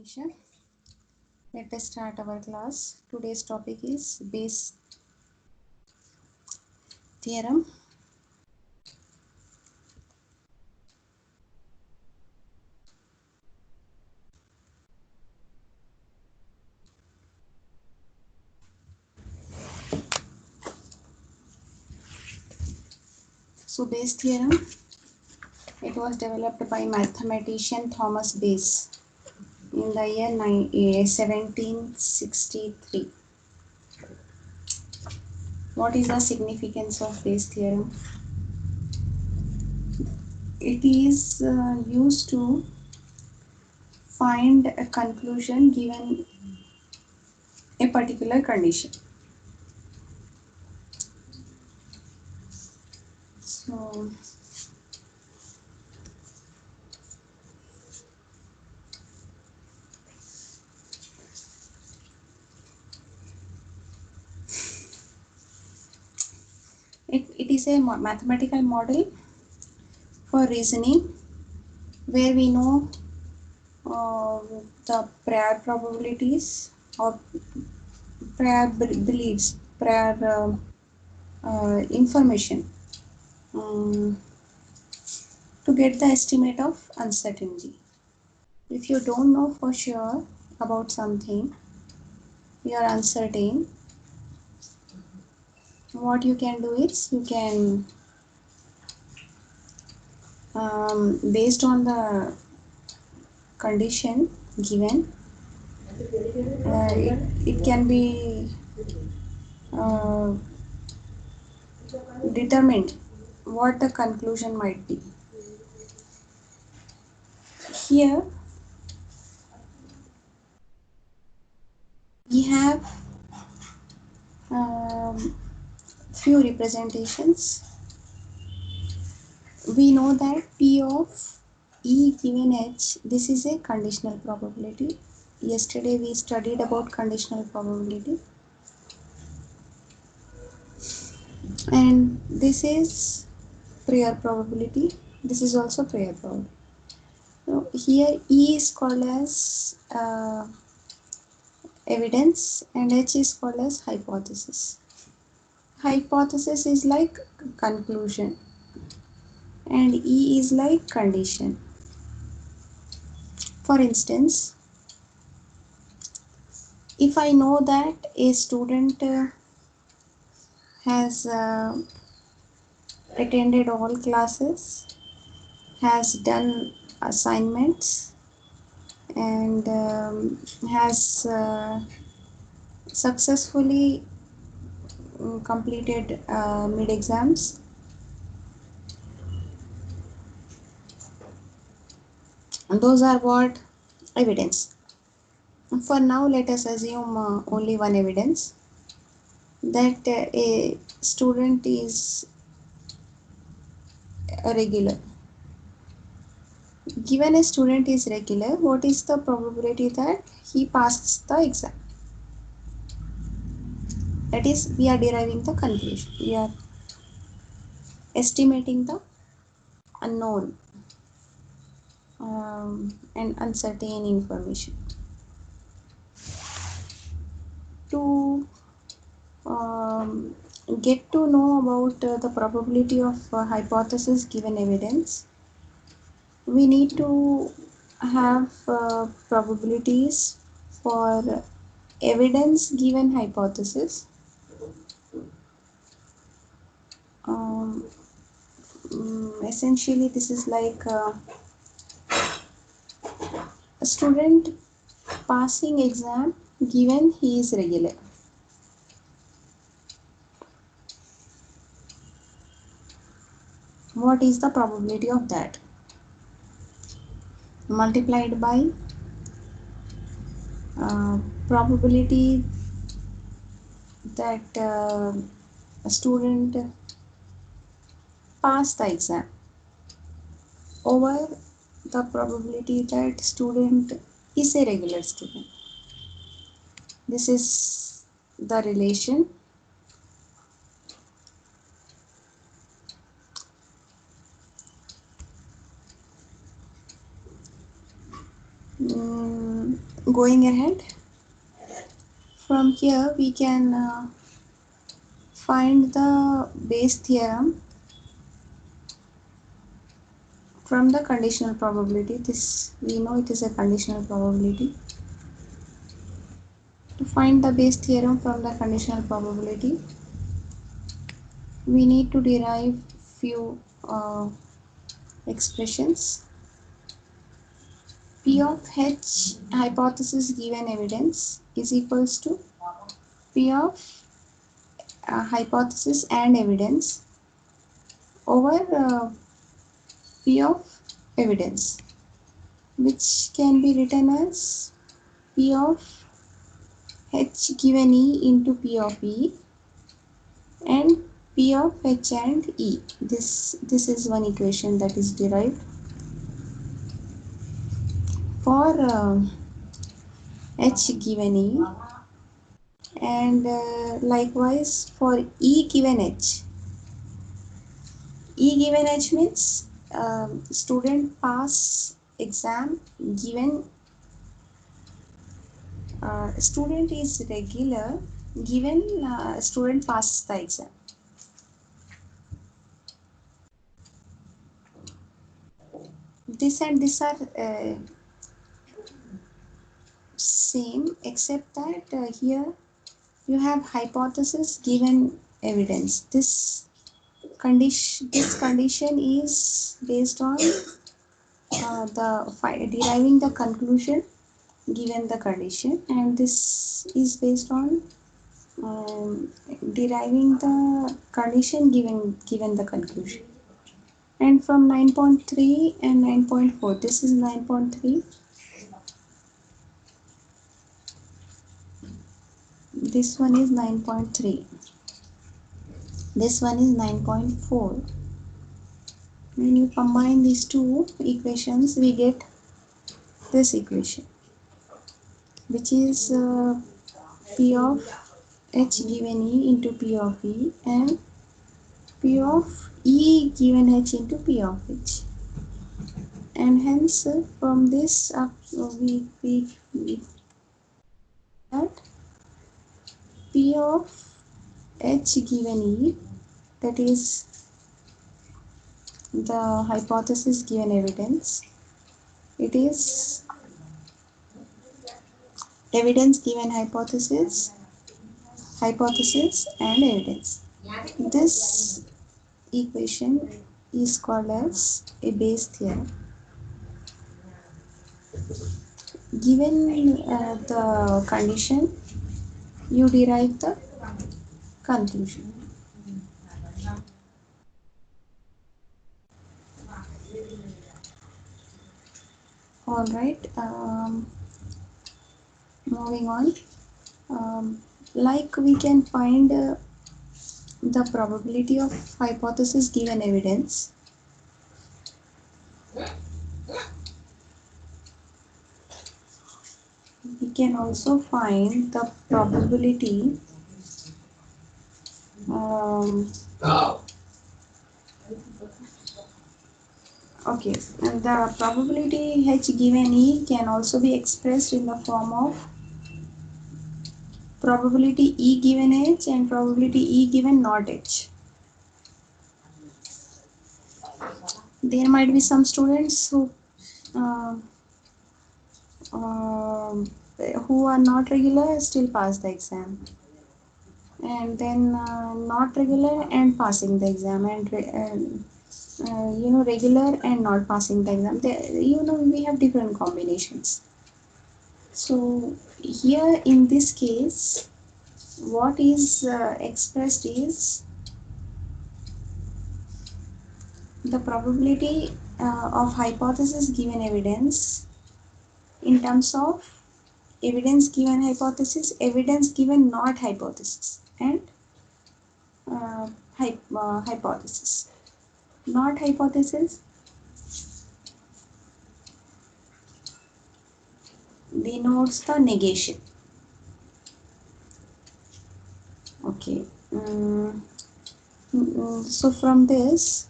Nisha. Let us start our class. Today's topic is Bayes theorem. So Bayes theorem, it was developed by mathematician Thomas Bayes in the year 1763. What is the significance of Bayes theorem? It is used to find a conclusion given a particular condition. So it is a mathematical model for reasoning where we know the prior probabilities or prior beliefs, prior information um, to get the estimate of uncertainty. If you don't know for sure about something, you are uncertain, what you can do is you can, based on the condition given, it can be uh, determined what the conclusion might be. Here we have few representations. We know that P of E given H, this is a conditional probability. Yesterday we studied about conditional probability, and this is prior probability. This is also prior probability. So here E is called as evidence and H is called as hypothesis. Hypothesis is like conclusion and E is like condition. For instance, if I know that a student has attended all classes, has done assignments, and has successfully completed mid exams, those are what evidence. For now, let us assume only one evidence that a student is a regular. Given a student is regular, what is the probability that he passes the exam? That is, we are deriving the conclusion. We are estimating the unknown and uncertain information. To um, get to know about the probability of hypothesis given evidence, we need to have probabilities for evidence given hypothesis. Um, Essentially, this is like a student passing exam given he is regular. What is the probability of that? Multiplied by probability that a student pass the exam over the probability that student is a regular student. This is the relation. Going ahead, from here we can find the base theorem from the conditional probability. This we know it is a conditional probability. To find the base theorem from the conditional probability, we need to derive few expressions. P of H hypothesis given evidence is equals to P of hypothesis and evidence over P of evidence, which can be written as P of H given E into P of E and P of H and E. This is one equation that is derived for H given E, and likewise for E given H. E given H means student pass exam given student is regular given student passes the exam. This and this are same, except that here you have hypothesis given evidence. This condition is based on deriving the conclusion given the condition, and this is based on deriving the condition given the conclusion. And from 9.3 and 9.4, this is 9.3, this one is 9.3, this one is 9.4. When you combine these two equations, we get this equation, which is P of H given E into P of E and P of E given H into P of H. And hence from this up we get P of H given E, that is the hypothesis given evidence. It is evidence given hypothesis and evidence. This equation is called as a base theorem. Given the condition, you derive the conclusion. All right, moving on. Like we can find the probability of hypothesis given evidence. We can also find the probability okay, and the probability H given E can also be expressed in the form of probability E given H and probability E given not H. There might be some students uh, who are not regular still pass the exam, and then not regular and passing the exam, and regular and not passing the exam. We have different combinations. So here in this case, what is expressed is the probability of hypothesis given evidence in terms of evidence given hypothesis, evidence given not hypothesis, and hypothesis. Not hypothesis denotes the negation. Okay. So from this,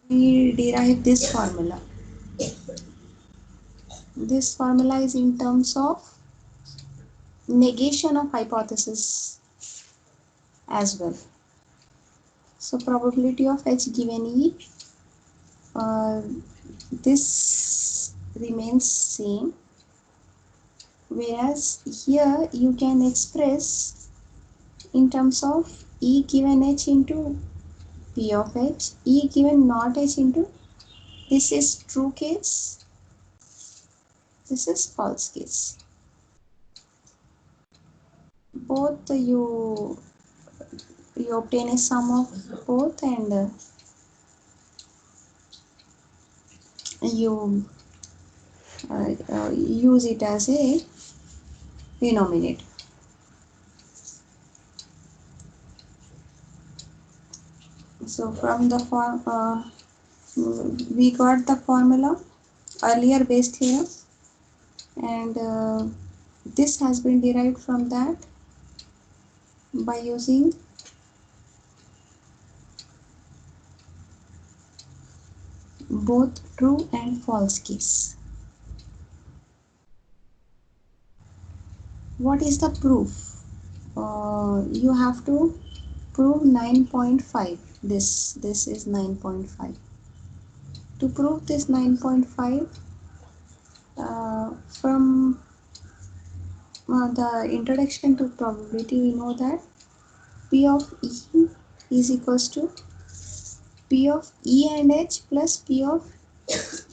we derive this formula. This formula is in terms of negation of hypothesis as well. So probability of H given E, this remains same, whereas here you can express in terms of E given H into P of H, E given not H into, this is true case, this is false case. Both you obtain a sum of both, and you use it as a denominator. So from the form, we got the formula earlier based here, and this has been derived from that by using both true and false case. What is the proof? You have to prove 9.5. This is 9.5. To prove this 9.5, from the introduction to probability, we know that P of E is equals to P of E and H plus P of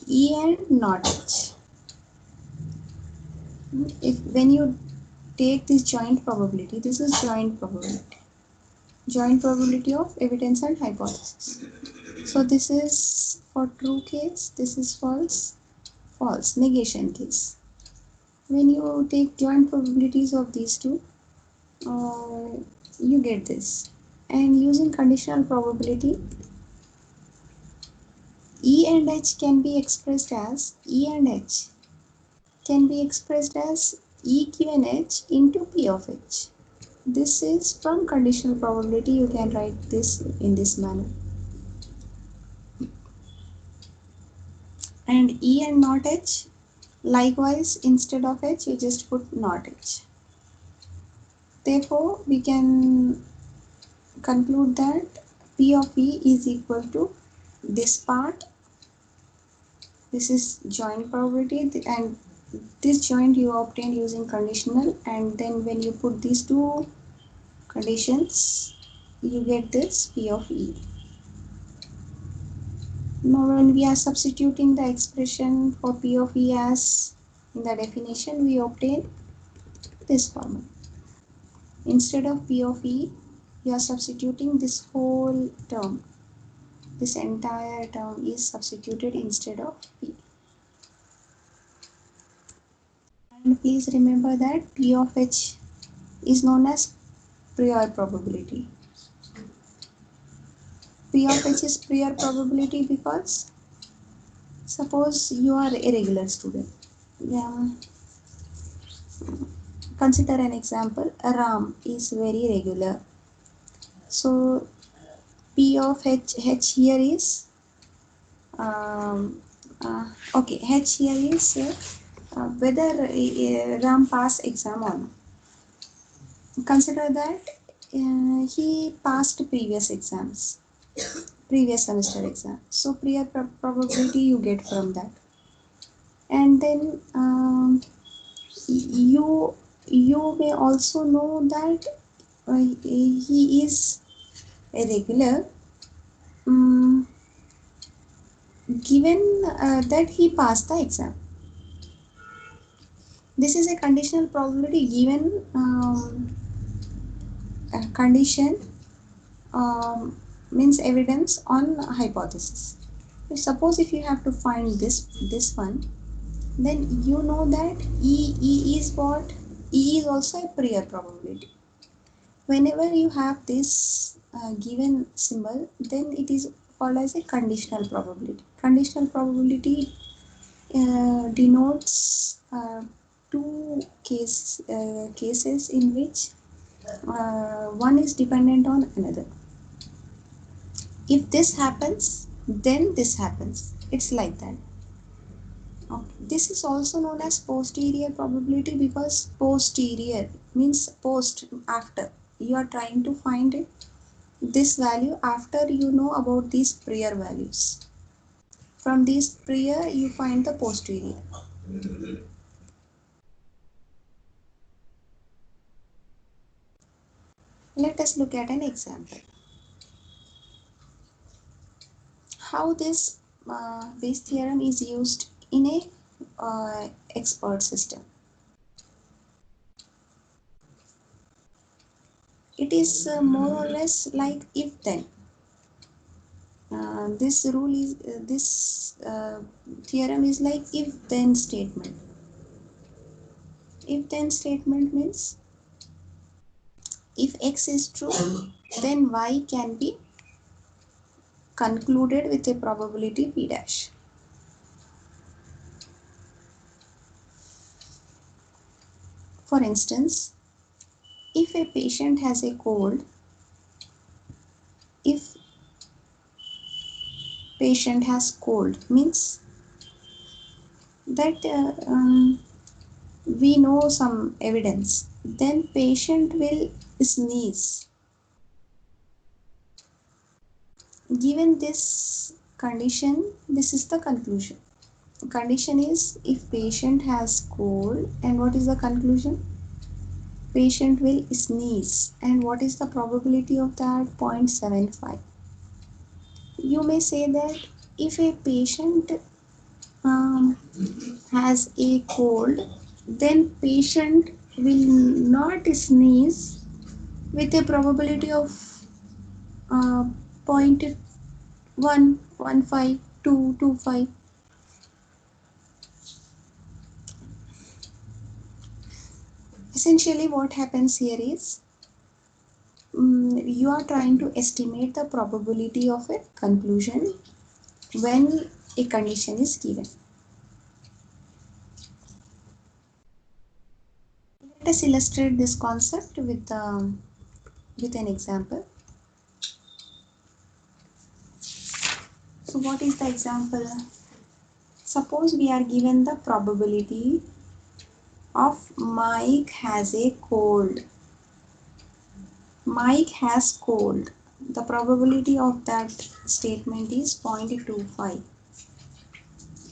E and not H. If when you take this joint probability, this is joint probability of evidence and hypothesis. So this is for true case, this is false negation case. When you take joint probabilities of these two, uh, you get this. And using conditional probability, E and H can be expressed as E given H into P of H. This is from conditional probability. You can write this in this manner. And E and not H, likewise instead of H you just put not H. Therefore we can conclude that P of E is equal to this part. This is joint probability, and this joint you obtained using conditional, and then when you put these two conditions you get this P of E. Now when we are substituting the expression for P of E as in the definition, we obtain this formula. Instead of P of E, we are substituting this whole term. This entire term is substituted instead of P. And please remember that P of H is known as prior probability. P of H is prior probability because suppose you are a regular student. Consider an example. Ram is very regular. So P of H here is okay. H here is whether Ram pass exam or not. Consider that he passed previous exams, previous semester exam. So prior probability you get from that, and then you may also know that he is a regular, given that he passed the exam. This is a conditional probability given a condition means evidence on hypothesis. Suppose if you have to find this one, then you know that E is what? E is also a prior probability. Whenever you have this given symbol, then it is called as a conditional probability. Conditional probability denotes two cases in which one is dependent on another. If this happens, then this happens. It's like that. Okay. This is also known as posterior probability because posterior means post, after. You are trying to find it, this value after you know about these prior values. From these prior you find the posterior. Let us look at an example. How this Bayes theorem is used in a expert system. It is more or less like if then. This rule is this theorem is like if then statement. If then statement means if x is true, then y can be concluded with a probability p dash. For instance, if a patient has a cold, if patient has cold means that we know some evidence, then patient will sneeze. Given this condition, this is the conclusion. Condition is if patient has cold, and what is the conclusion? Patient will sneeze, and what is the probability of that? 0.75. You may say that if a patient um, has a cold, then patient will not sneeze with a probability of 0.115 Essentially what happens here is you are trying to estimate the probability of a conclusion when a condition is given. Let us illustrate this concept with an example. So what is the example? Suppose we are given the probability of Mike has a cold. Mike has cold. The probability of that statement is 0.25.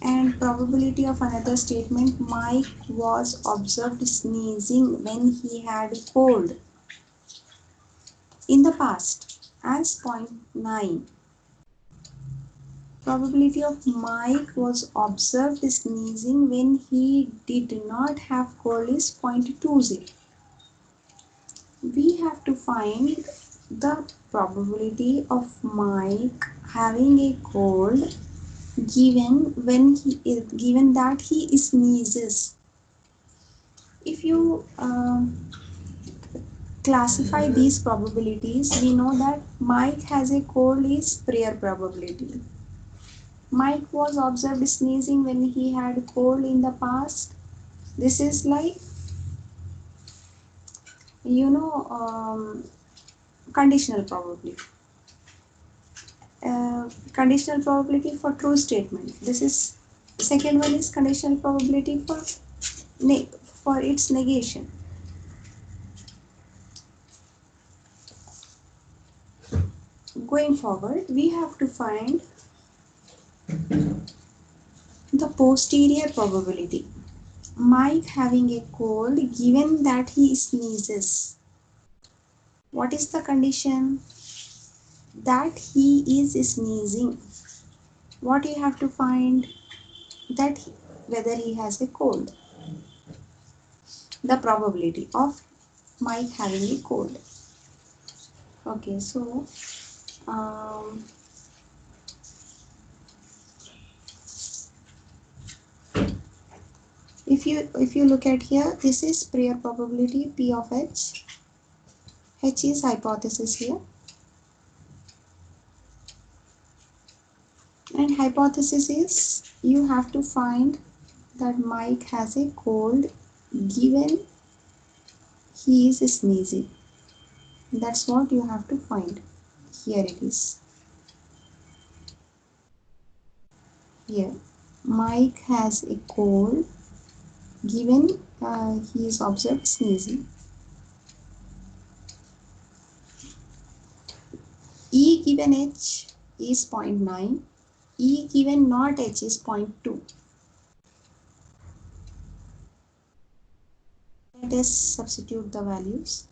And probability of another statement, Mike was observed sneezing when he had a cold in the past as 0.9. Probability of Mike was observed sneezing when he did not have cold is 0.20. We have to find the probability of Mike having a cold given that he sneezes. If you classify these probabilities, we know that Mike has a cold is prior probability. Mike was observed sneezing when he had cold in the past. This is like, you know, conditional probability. Conditional probability for true statement. This is second one is conditional probability for its negation. Going forward, we have to find the posterior probability. Mike having a cold given that he sneezes. What is the condition? That he is sneezing. What you have to find? That whether he has a cold. The probability of Mike having a cold. Okay, so um, if you look at here, this is prior probability P of H. H is hypothesis here. And hypothesis is you have to find that Mike has a cold given he is sneezing. That's what you have to find. Here it is. Here. Mike has a cold given he is observed sneezing. E given H is 0.9. E given not H is 0.2. Let us substitute the values.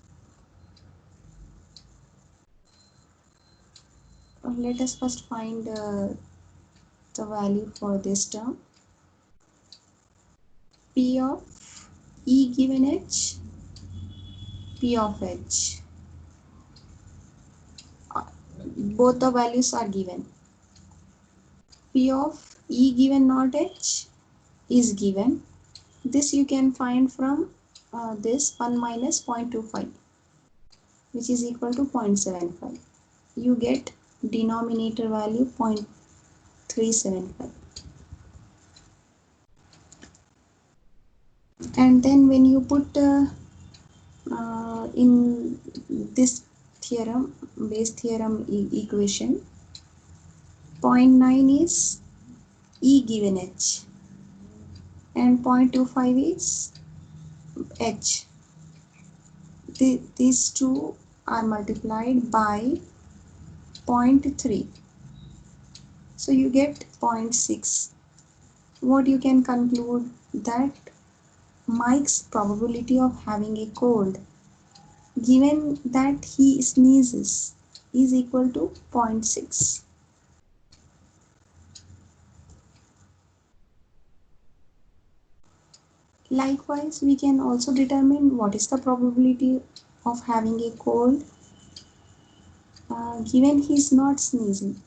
Let us first find the value for this term. P of E given H, P of H. Both the values are given. P of E given not H is given. This you can find from this 1 minus 0.25, which is equal to 0.75. You get denominator value 0.375. And then when you put in this theorem, base theorem equation, 0.9 is E given H and 0.25 is H. These two are multiplied by 0.3. So you get 0.6. What you can conclude that Mike's probability of having a cold given that he sneezes is equal to 0.6. Likewise, we can also determine what is the probability of having a cold given he is not sneezing.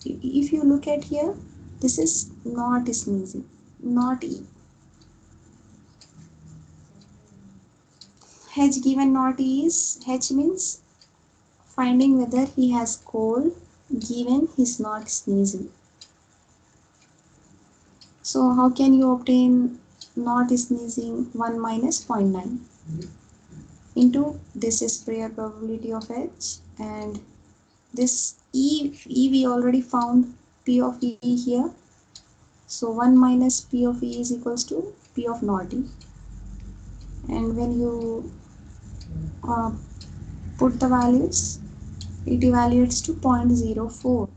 If you look at here, this is not sneezing, not E. H given not E is, H means finding whether he has cold given he is not sneezing. So how can you obtain not sneezing? 1 minus 0.9 into this is prior probability of H, and this E we already found P of E here. So 1 minus P of E is equals to P of not E. And when you put the values, it evaluates to 0.04.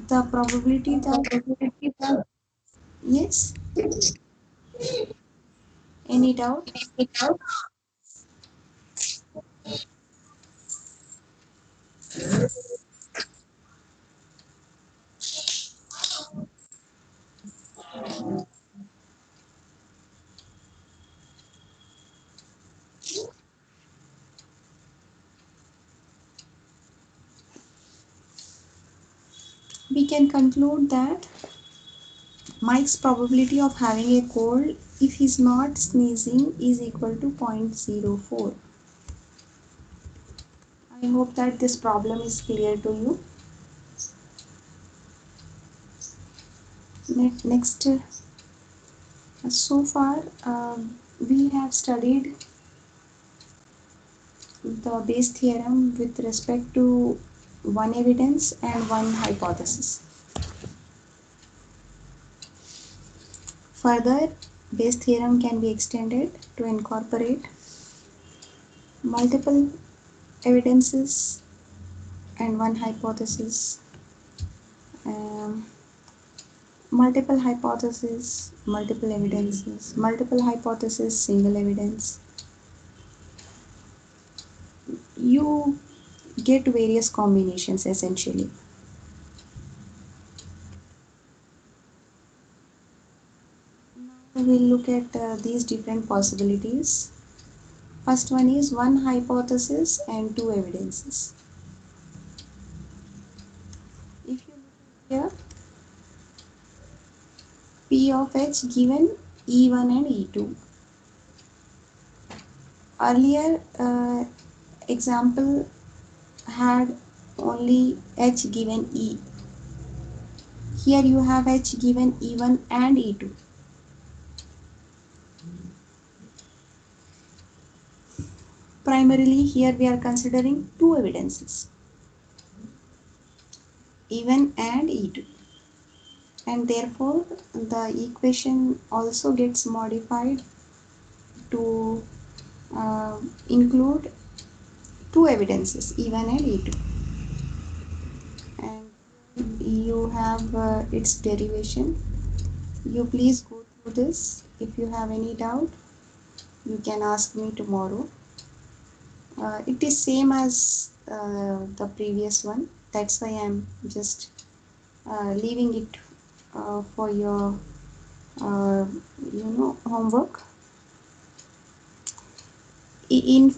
The probability that, yes, any doubt? We can conclude that Mike's probability of having a cold if he's not sneezing is equal to 0.04. I hope that this problem is clear to you. Next, so far we have studied the Bayes theorem with respect to one evidence and one hypothesis. Further, Bayes theorem can be extended to incorporate multiple evidences and one hypothesis, multiple hypotheses, multiple evidences, multiple hypothesis, single evidence. You get various combinations essentially. Now we'll look at these different possibilities. First one is one hypothesis and two evidences. If you look at here, P of H given E1 and E2. Earlier example had only H given E. Here you have H given E1 and E2. Primarily here we are considering two evidences. E1 and E2, and therefore the equation also gets modified to include two evidences, E1 and E2, and you have its derivation. You please go through this. If you have any doubt, you can ask me tomorrow. It is same as the previous one. That's why I'm just leaving it for your homework. In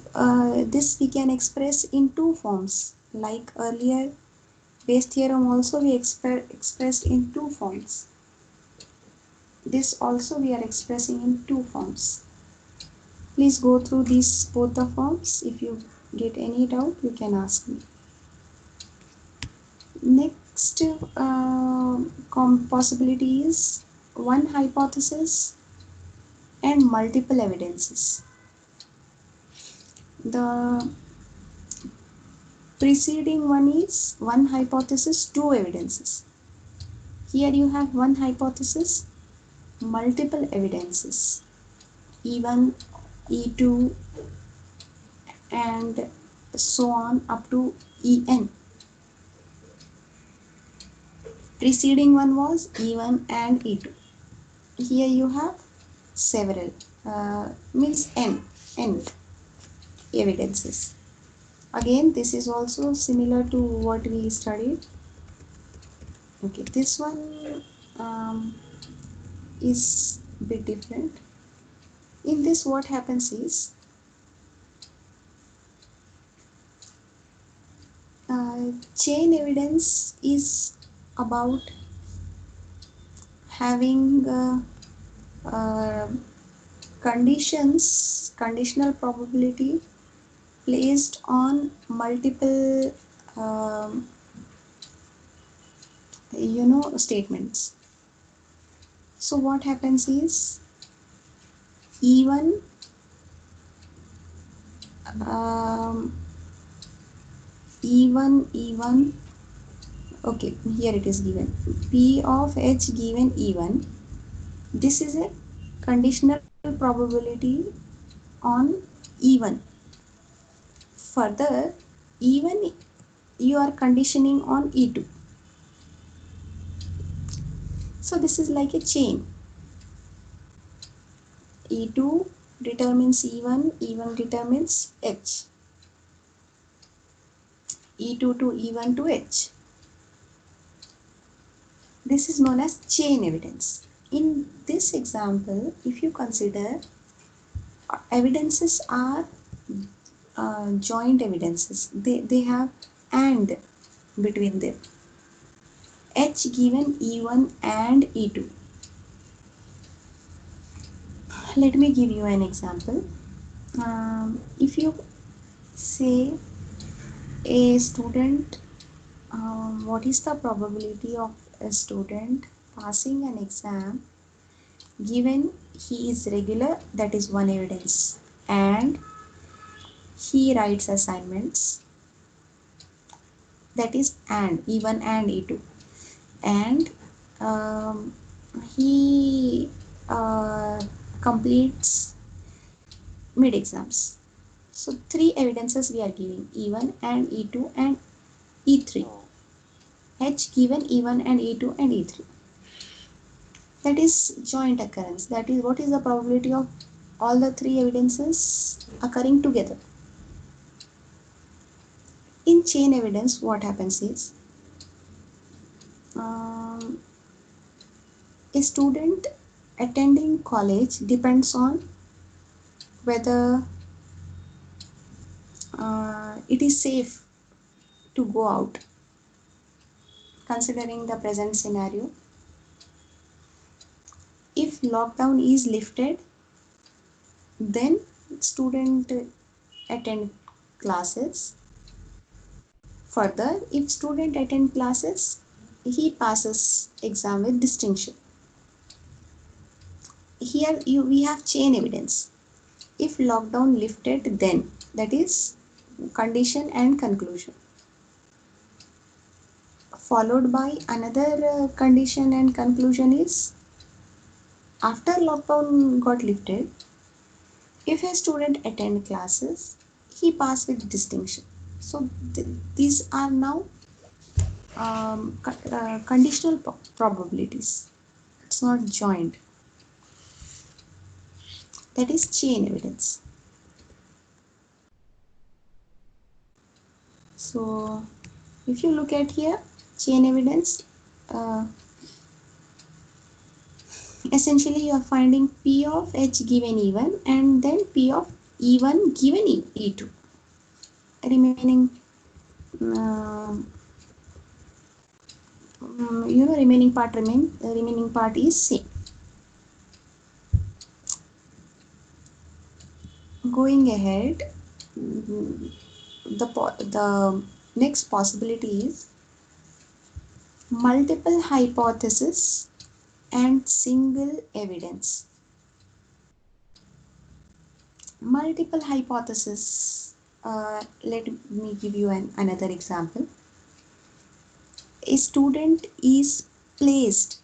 this we can express in two forms. Like earlier, base theorem also we expressed in two forms. This also we are expressing in two forms. Please go through these both the forms. If you get any doubt, you can ask me. Next possibility is one hypothesis and multiple evidences. The preceding one is one hypothesis, two evidences. Here you have one hypothesis, multiple evidences, E1, E2, and so on up to En. Preceding one was E1 and E2. Here you have several, means n evidences. Again, this is also similar to what we studied. Okay, this one is a bit different. In this, what happens is chain evidence is about having conditional probability placed on multiple statements. So what happens is E1 um, E1 okay, here it is given P of H given E1. This is a conditional probability on E1. Further, even you are conditioning on E2. So this is like a chain. E2 determines E1, E1 determines H. E2 to E1 to H. This is known as chain evidence. In this example, if you consider evidences are joint evidences, they have and between them. H given E1 and E2. Let me give you an example. If you say a student, what is the probability of a student passing an exam given he is regular, that is one evidence, and he writes assignments, that is and E1 and E2, and he completes mid exams. So three evidences we are giving, E1 and E2 and E3. H given E1 and E2 and E3. That is joint occurrence. That is what is the probability of all the three evidences occurring together. In chain evidence, what happens is a student attending college depends on whether it is safe to go out, considering the present scenario. If lockdown is lifted, then student attend classes. Further, if student attend classes, he passes exam with distinction. Here we have chain evidence. If lockdown lifted, then that is condition and conclusion. followed by another condition and conclusion is, after lockdown got lifted, if a student attend classes, he pass with distinction. So these are now conditional probabilities. It's not joined. That is chain evidence. So if you look at here, chain evidence, uh, essentially you are finding P of H given E1 and then P of E1 given E2. Remaining, uh, remaining part is same. Going ahead, the next possibility is multiple hypothesis and single evidence. Multiple hypothesis. Let me give you another example. A student is placed,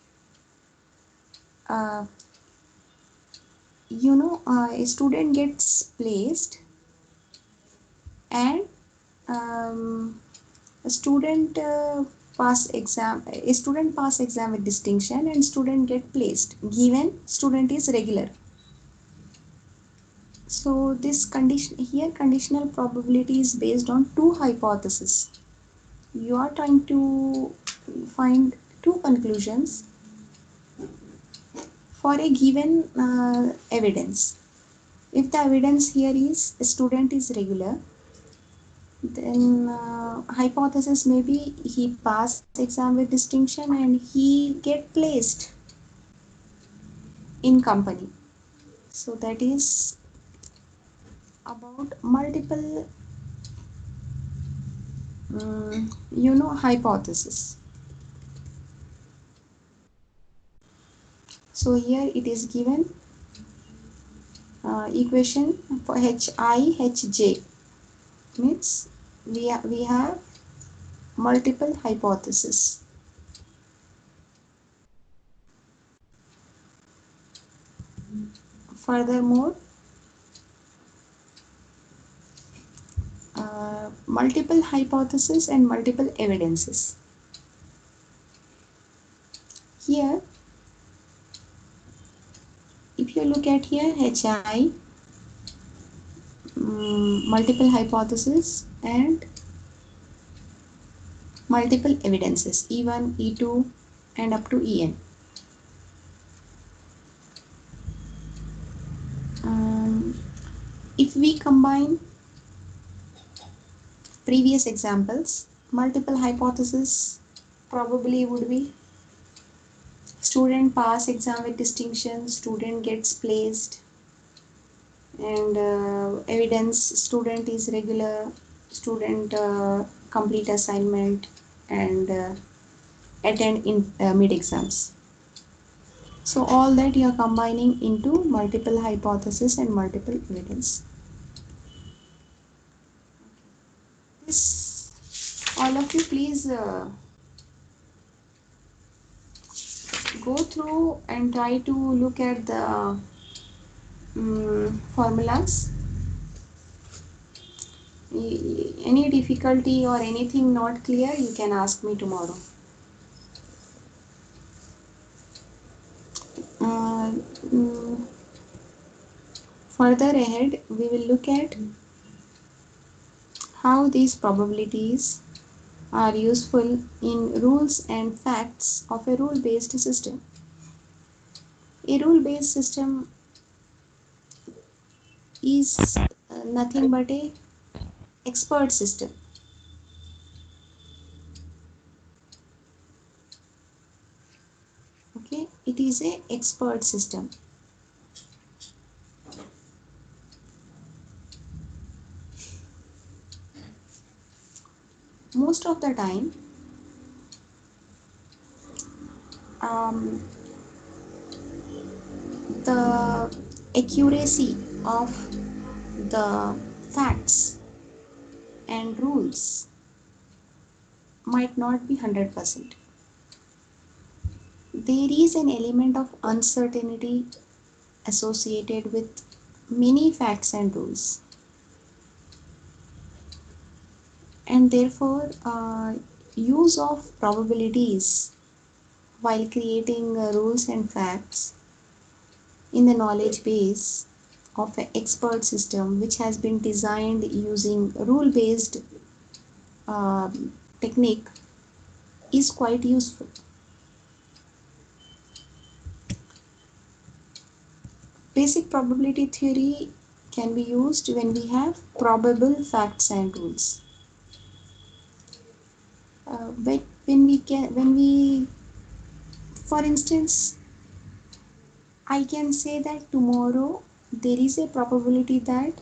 uh, a student gets placed and a student pass exam with distinction and student get placed given student is regular. So this condition here, conditional probability is based on two hypotheses. You are trying to find two conclusions for a given evidence. If the evidence here is a student is regular, then hypothesis may be he passed exam with distinction and he get placed in company. So that is about multiple hypothesis. So here it is given equation for HI means we have multiple hypotheses. Furthermore, multiple hypotheses and multiple evidences. Here, if you look at here, HI, multiple hypotheses and multiple evidences, E1, E2 and up to En. If we combine previous examples, multiple hypotheses probably would be student pass exam with distinction, student gets placed, and evidence student is regular, student complete assignment and attend in mid exams. So all that you are combining into multiple hypothesis and multiple evidence. This, all of you please go through and try to look at the formulas. Any difficulty or anything not clear, you can ask me tomorrow. Uh, mm, Further ahead, we will look at how these probabilities are useful in rules and facts of a rule-based system. A rule-based system is nothing but a expert system. Okay, it is a expert system. Most of the time, um, the accuracy of the facts and rules might not be 100%. There is an element of uncertainty associated with many facts and rules, and therefore use of probabilities while creating rules and facts in the knowledge base of an expert system which has been designed using rule based technique is quite useful. Basic probability theory can be used when we have probable facts and rules. When we for instance, I can say that tomorrow there is a probability that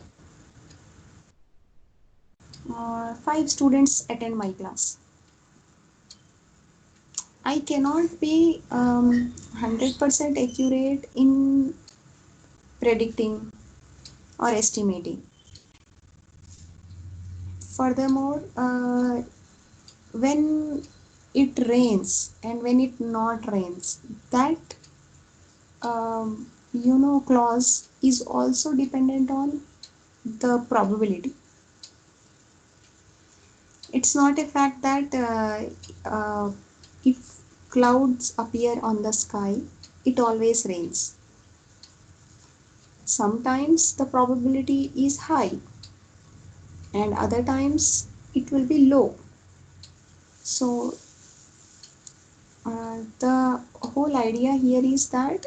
5 students attend my class. I cannot be 100% accurate in predicting or estimating. Furthermore, when it rains and when it not rains, that clause is also dependent on the probability. It's not a fact that if clouds appear on the sky, it always rains. Sometimes the probability is high and other times it will be low. So the whole idea here is that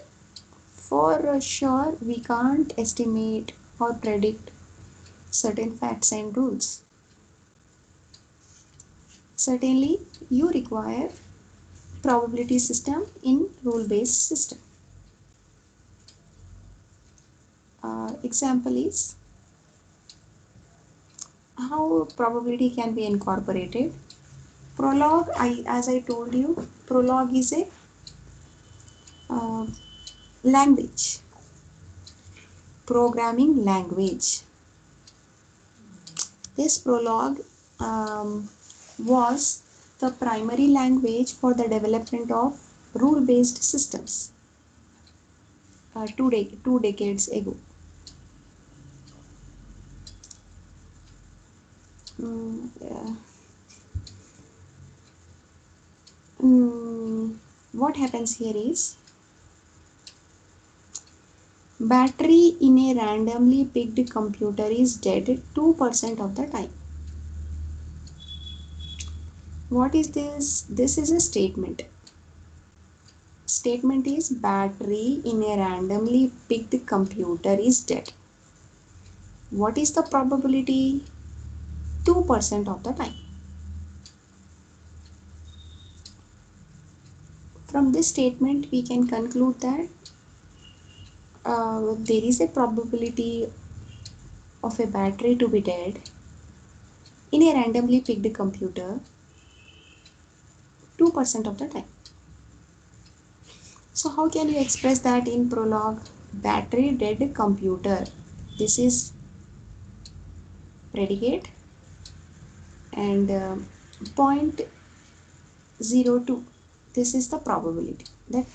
for sure we can't estimate or predict certain facts and rules. Certainly you require probability system in rule based system. Example is how probability can be incorporated. Prolog, as I told you, Prolog is a uh, language, programming language. This Prolog was the primary language for the development of rule-based systems 2 decades ago. Yeah. What happens here is battery in a randomly picked computer is dead 2% of the time. What is this? This is a statement. Statement is battery in a randomly picked computer is dead. What is the probability? 2% of the time. From this statement we can conclude that there is a probability of a battery to be dead in a randomly picked computer 2% of the time. So how can you express that in Prolog? Battery dead computer. This is predicate and 0.02. This is the probability that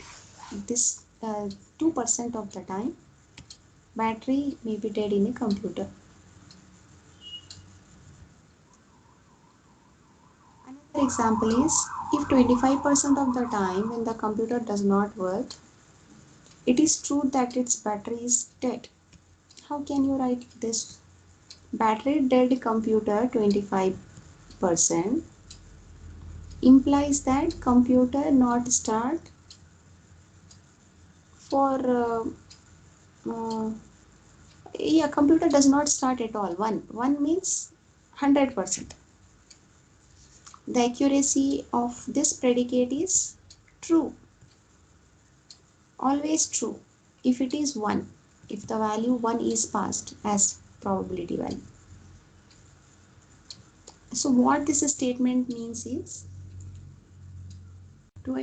this 2% of the time battery may be dead in a computer. Another example is if 25% of the time when the computer does not work, it is true that its battery is dead. How can you write this? Battery dead computer 25% implies that computer not start for computer does not start at all. One means 100%. The accuracy of this predicate is true, always true if it is 1, if the value 1 is passed as probability value. So what this statement means is to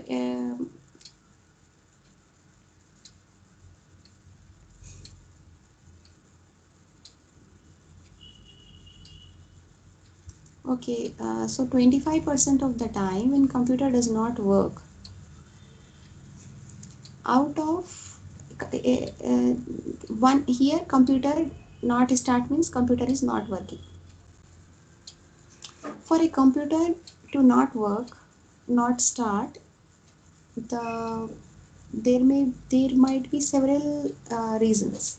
Okay, so 25% of the time when computer does not work, out of one here computer not start means computer is not working. For a computer to not work, not start, the there might be several reasons.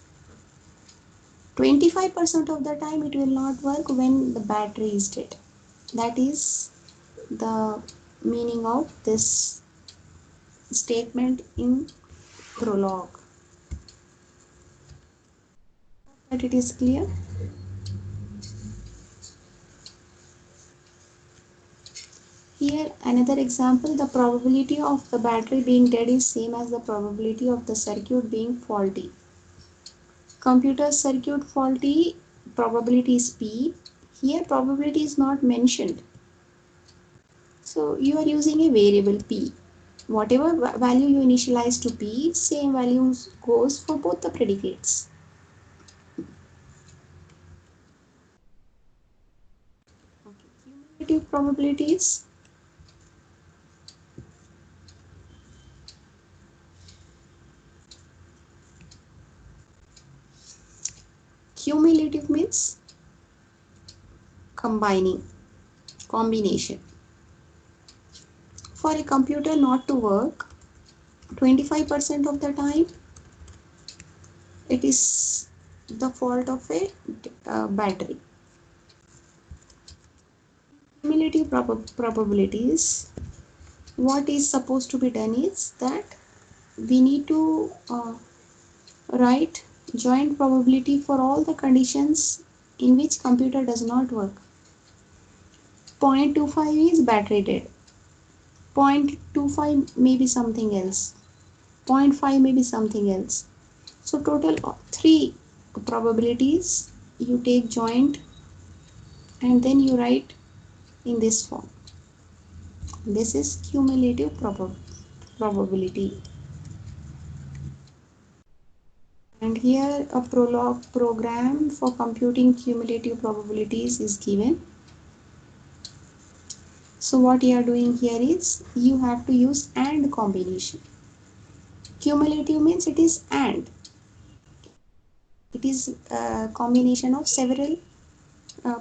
25% of the time it will not work when the battery is dead. That is the meaning of this statement in prologue. But it is clear. Here another example, the probability of the battery being dead is same as the probability of the circuit being faulty. Computer circuit faulty, probability is P. Here probability is not mentioned. So you are using a variable P. Whatever value you initialize to P, same values goes for both the predicates. Cumulative probabilities. Cumulative means combination. For a computer not to work, 25% of the time it is the fault of a battery. Cumulative probabilities, what is supposed to be done is that we need to write joint probability for all the conditions in which computer does not work. 0.25 is battery dead, 0.25 may be something else, 0.5 may be something else. So total 3 probabilities you take joint and then you write in this form. This is cumulative probability. And here a prologue program for computing cumulative probabilities is given. So what you are doing here is you have to use AND combination. Cumulative means it is AND. It is a combination of several uh,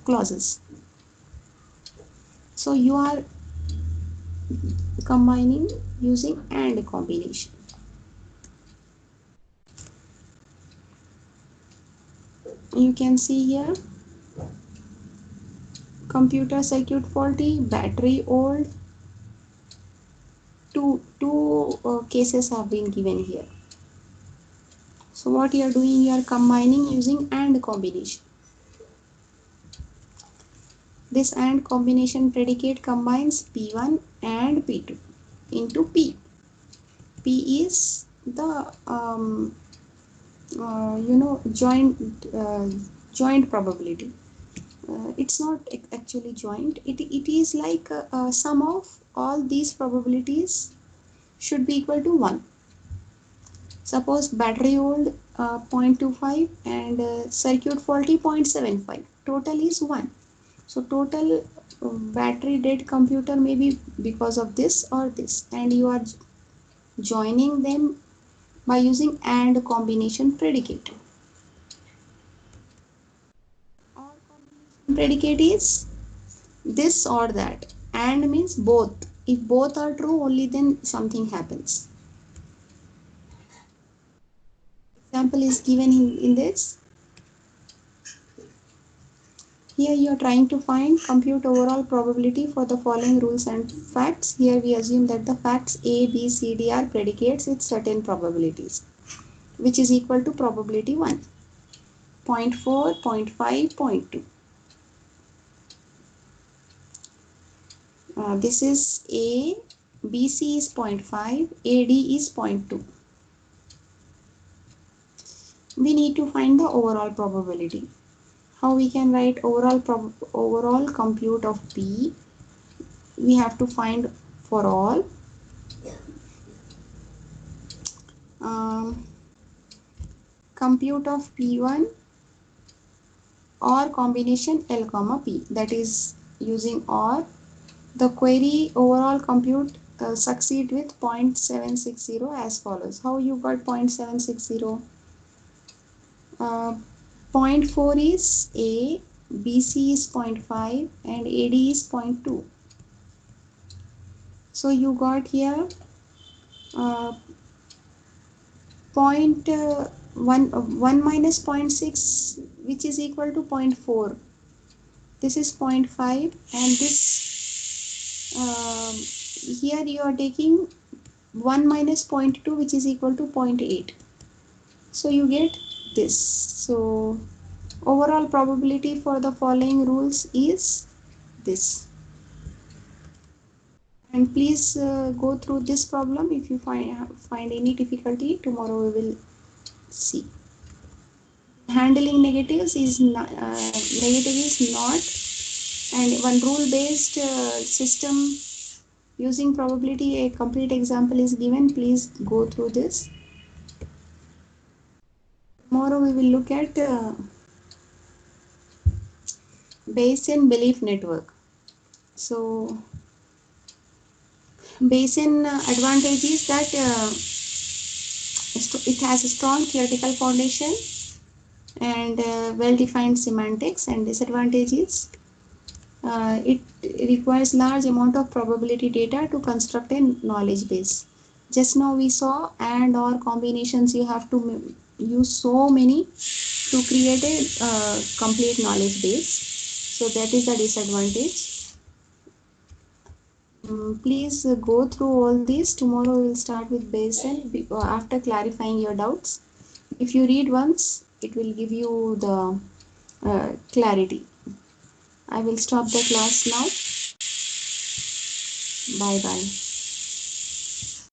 clauses. So you are combining using AND combination. You can see here computer circuit faulty, battery old. Two cases have been given here. So what you are doing, you are combining using AND combination. This AND combination predicate combines P1 and P2 into P. P is the joint probability. It's not actually joint. It is like sum of all these probabilities should be equal to 1. Suppose battery old 0.25 and circuit faulty 0.75. Total is 1. So total battery dead computer may be because of this or this, and you are joining them by using AND combination predicate. Or combination predicate is this or that. AND means both. If both are true, only then something happens. Example is given in this. Here you are trying to compute overall probability for the following rules and facts. Here we assume that the facts A, B, C, D are predicates with certain probabilities, which is equal to probability 1, 0.4, 0.5, 0.2. This is A, BC is 0.5, AD is 0.2. We need to find the overall probability. How we can write overall compute of P? We have to find for all compute of P1 or combination L comma P, that is using or, the query overall compute succeed with 0.760 as follows. How you got 0.760? Uh, zero point 0.4 is A, BC is 0.5 and AD is 0.2. So you got here uh, 1 minus 0.6, which is equal to 0.4. This is 0.5 and this here you are taking 1 minus 0.2, which is equal to 0.8. So you get this. So overall probability for the following rules is this. And please go through this problem. If you find any difficulty, tomorrow we will see. Handling negatives is not, negative is not, and one rule based system using probability, a complete example is given. Please go through this. Tomorrow we will look at Bayesian belief network. So Bayesian advantage is that it has a strong theoretical foundation and well-defined semantics, and disadvantage is it requires large amount of probability data to construct a knowledge base. Just now we saw and or combinations, you have to use so many to create a complete knowledge base. So that is the disadvantage. Please go through all these. Tomorrow we will start with Bayesian after clarifying your doubts. If you read once, it will give you the clarity. I will stop the class now. Bye bye.